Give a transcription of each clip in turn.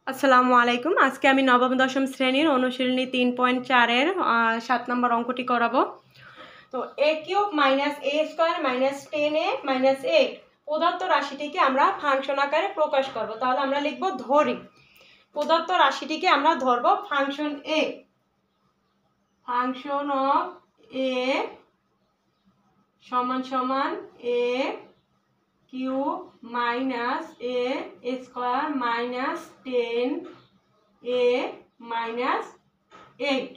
আসসালামু আলাইকুম। আজকে আমি নবম দশম শ্রেণীর অনুশীলনী 3.4-এর 7 নম্বর অঙ্কটি করাবো। তো a cube minus a square minus 10a minus 8 প্রদত্ত রাশিটিকে আমরা ফাংশন আকারে প্রকাশ করব। তাহলে আমরা লিখব ধরি। প্রদত্ত রাশিটিকে আমরা ধরব function a, function of a সমান সমান a cube minus a square minus 10a minus 8।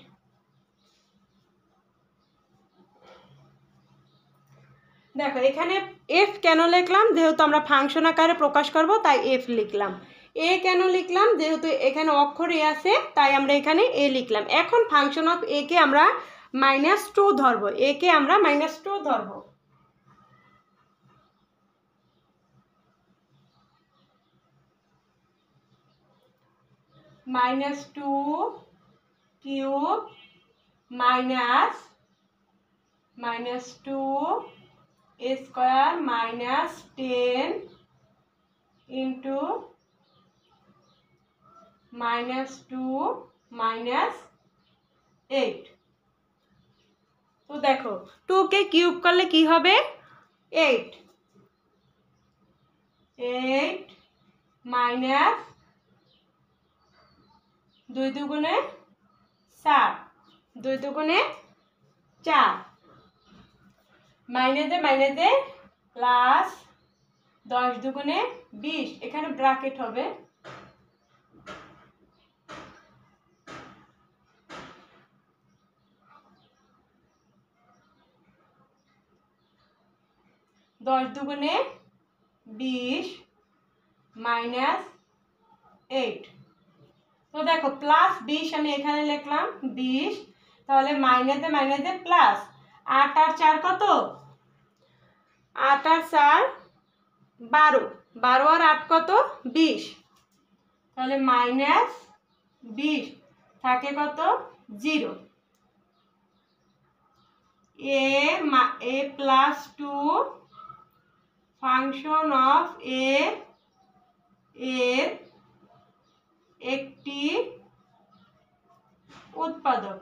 দেখো এখানে এফ কেন লিখলাম, যেহেতু আমরা ফাংশন আকারে প্রকাশ করব তাই এফ লিখলাম। এ কেন লিখলাম, যেহেতু এখানে অক্ষর এ আছে তাই আমরা এখানে এ লিখলাম। এখন ফাংশন অফ এ কে আমরা -2 ধরব, এ কে আমরা -2 ধরব। -2 cube minus -2 square minus 10 into -2 minus 8। তো দেখো 2 কে কিউব করলে কি হবে 8 মাইনাস 2 দুগুণে 7, 2 দুগুণে 4, মাইনাসে প্লাস 10 দুগুণে 20, এখানে ব্র্যাকেট হবে। দশ দুগুণে 20 মাইনাস 8। তো দেখো প্লাস 20 আমি এখানে লিখলাম 20, তাহলে মাইনাসে প্লাস 8 আর 4 কত, 8 আর 4 12, 12 আর 8 কত 20, তাহলে -20 থাকে কত 0। a plus 2 function of a এর একটি উৎপাদক।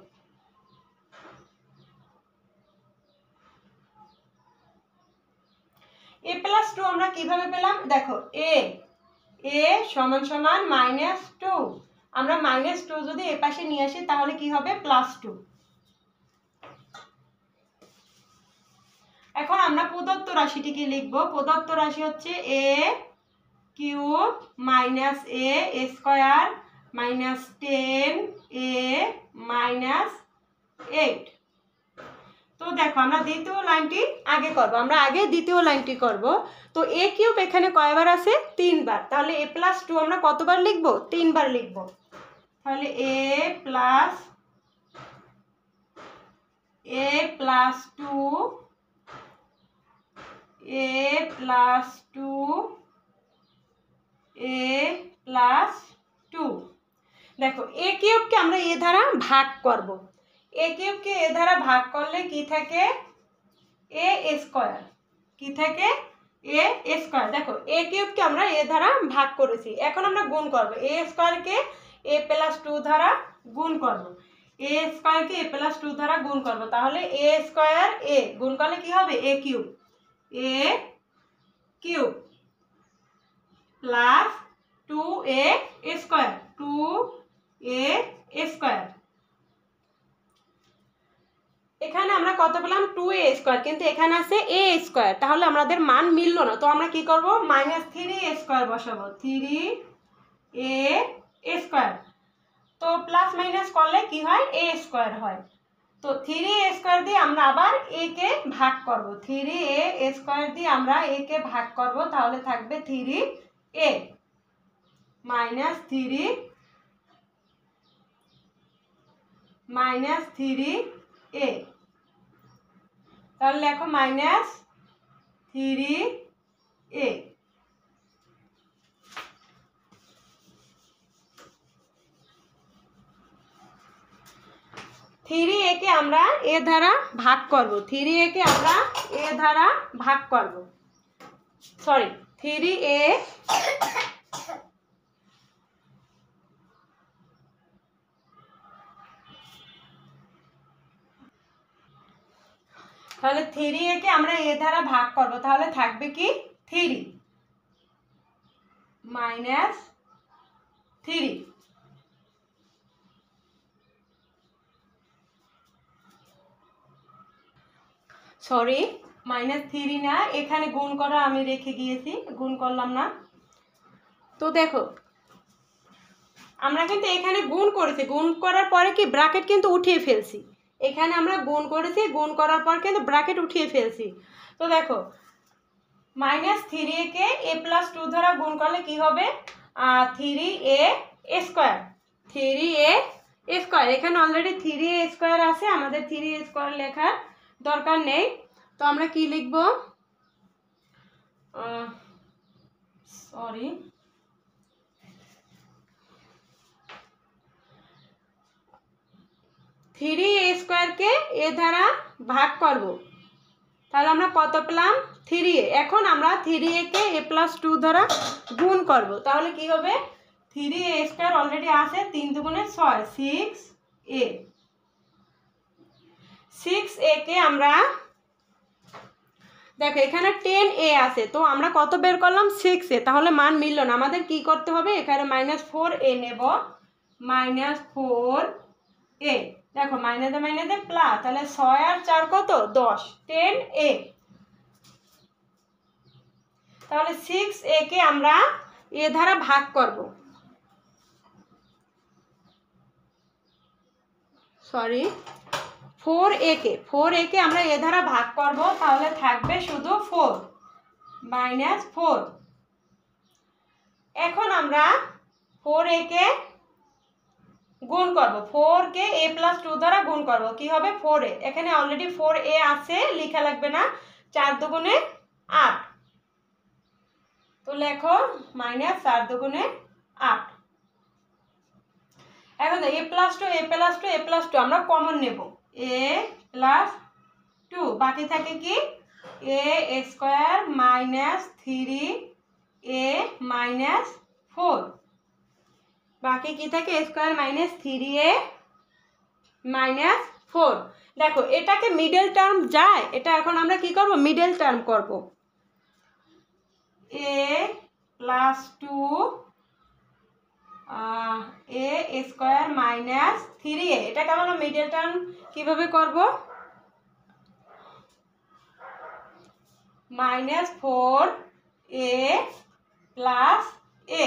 a প্লাস 2 আমরা কিভাবে পেলাম, দেখো a সমান সমান -2, আমরা -2 যদি এ পাশে নিয়ে আসি তাহলে কি হবে +2। এখন আমরা প্রদত্ত রাশিটিকে লিখব। প্রদত্ত রাশি হচ্ছে a cube minus a square minus 10a minus 8। তো দেখো আমরা দ্বিতীয় লাইনটি আগে করব, আমরা আগে দ্বিতীয় লাইনটি করব। তো a কিউব এখানে কয়বার আছে 3 বার, তাহলে a প্লাস 2 আমরা কতবার লিখব 3 বার লিখব। তাহলে a প্লাস 2 দেখো a কিউবকে আমরা a দ্বারা ভাগ করব। a কিউবকে a দ্বারা ভাগ করলে কি থাকে a স্কয়ার, কি থাকে a স্কয়ার। দেখো a কিউবকে আমরা a দ্বারা ভাগ করেছি, এখন আমরা গুণ করব। a স্কয়ারকে a প্লাস 2 দ্বারা গুণ করব, a স্কয়ারকে a প্লাস 2 দ্বারা গুণ করব, তাহলে a স্কয়ার a গুণ করলে কি হবে a cube plus 2a square 2a square. এখানে আমরা কত পেলাম 2a স্কয়ার, কিন্তু এখানে আছে a স্কয়ার, তাহলে আমাদের মান মিললো না। তো আমরা কি করব -3a স্কয়ার বসাবো, 3a স্কয়ার। তো প্লাস মাইনাস করলে কি হয় a স্কয়ার হয়। তো 3a স্কয়ার দিয়ে আমরা আবার a কে ভাগ করব, 3a স্কয়ার দিয়ে আমরা a কে ভাগ করব, তাহলে থাকবে 3a মাইনাস 3a তাহলে লেখো -3a। 3a কে আমরা a দ্বারা ভাগ করব, 3a কে আমরা a দ্বারা ভাগ করব, সরি 3a তাহলে 3a কে আমরা a দ্বারা ভাগ করব, তাহলে থাকবে কি 3 মাইনাস 3। সরি, -3 না, এখানে গুণ করা আমি রেখে গিয়েছি, গুণ করলাম না। তো দেখো আমরা কিন্তু এখানে গুণ করেছি, গুণ করার পরে কি ব্র্যাকেট কিন্তু উঠিয়ে ফেলছি। এখানে আমরা গুণ করেছি, গুণ করার পর কিন্তু ব্র্যাকেট উঠিয়ে ফেলছি। তো দেখো -3a কে a+2 দ্বারা গুণ করলে কি হবে 3a²। 3a², এখানে অলরেডি 3a² আছে, আমাদের 3a² লেখার দরকার নেই। তো আমরা কি লিখব, সরি, 3a² কে a দ্বারা ভাগ করব, তাহলে আমরা কত পেলাম 3a। এখন আমরা 3a কে a+2 দ্বারা গুণ করব, তাহলে কি হবে 3a² অলরেডি আছে, 3 দুগুণে 6, 6a। 6a কে আমরা দেখো এখানে 10a আছে, তো আমরা কত বের করলাম 6a, তাহলে মান মিলল না। আমাদের কি করতে হবে, এখানে -4a নেব, -4a। দেখো মাইনাসে মাইনাসে প্লাস, তাহলে 6 আর 4 কত 10, 10a। তাহলে 6a কে আমরা a দ্বারা ভাগ করব, সরি 4a কে আমরা a দ্বারা ভাগ করব, তাহলে থাকবে শুধু 4 -4। এখন আমরা 4a কে গুণ করব, 4 কে a+2 দ্বারা গুণ করব, কি হবে 4a। এখানে অলরেডি 4a আছে, লেখা লাগবে না, 4 দুগুণে 8। তো লেখো -4 দুগুণে 8। এখন a+2 আমরা কমন নেব, a+2, বাকি থাকে কি a² -3a -4, বাকি কি থাকে a² -3a -4। দেখো এটাকে মিডল টার্ম যায়, এটা এখন আমরা কি করব, মিডল টার্ম করব, a+2 a² -3a, এটাকে আমরা মিডল টার্ম কিভাবে করব, -4a + a।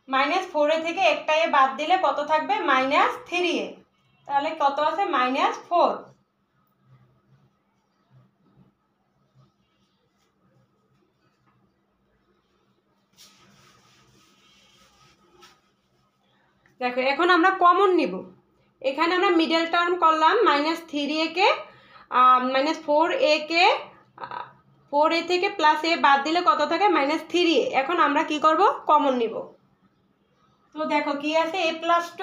-4a থেকে একটা a বাদ দিলে কত থাকবে -3a, তাহলে কত আছে -4। দেখো এখন আমরা কমন নিব, এখানে আমরা মিডল টার্ম করলাম, -3a কে -4a কে 4a থেকে +a বাদ দিলে কত থাকে -3a। এখন আমরা কি করব, কমন নিব। তো দেখো কি আছে a+2,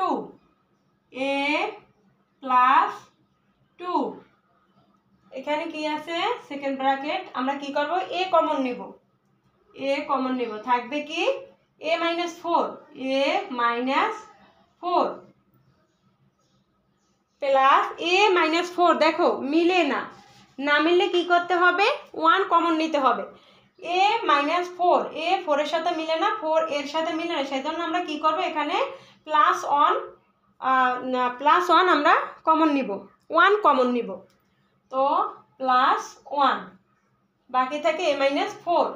এখানে কি আছে সেকেন্ড ব্র্যাকেট, আমরা কি করব a কমন নিব, থাকবে কি a -4 প্লাস a -4। দেখো মিলে না, না মিললে কি করতে হবে 1 কমন নিতে হবে। a -4, a 4 এর সাথে মিলে না, 4 এর সাথে মিলে না, সেজন্য আমরা কি করব এখানে +1 আমরা কমন নিব, 1 কমন নিব। তো +1, বাকি থাকে a -4,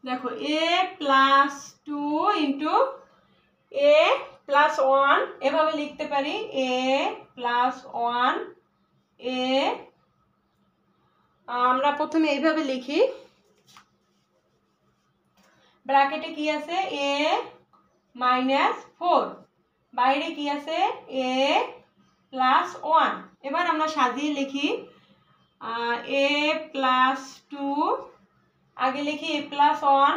দেখো a+2 ইন্টু a+1 এভাবে লিখতে পারি, a+1 আমরা প্রথমে এইভাবে লিখি, ব্র্যাকেটে কি আছে a-4, বাইরে কি আছে a+1। এবার আমরা সাজিয়ে লিখি, a+2, আগে লিখি a+1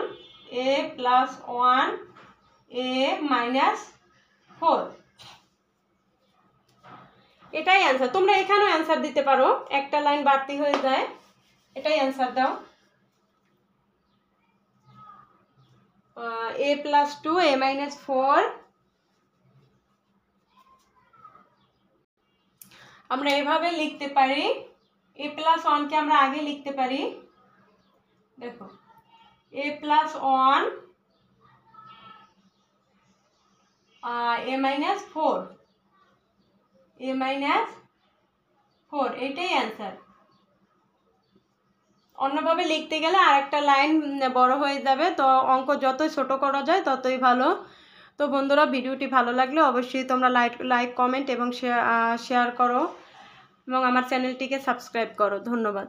a-4। এটাই অ্যান্সার। তোমরা এখানেও অ্যান্সার দিতে পারো, একটা লাইন বাড়তি হয়ে যায়, এটাই অ্যান্সার দাও। a+2 a -4 আমরা এভাবে লিখতে পারি, a প্লাস 1কে আমরা আগে লিখতে পারি, দেখো a plus 1 a minus 4, a minus 4, এটাই অ্যান্সার। অন্যভাবে লিখতে গেলে আর একটা লাইন বড় হয়ে যাবে, তো অঙ্ক যতই ছোট করা যায় ততই ভালো। তো বন্ধুরা, ভিডিওটি ভালো লাগলে অবশ্যই তোমরা লাইক কমেন্ট এবং শেয়ার করো এবং আমার চ্যানেলটিকে সাবস্ক্রাইব করো। ধন্যবাদ।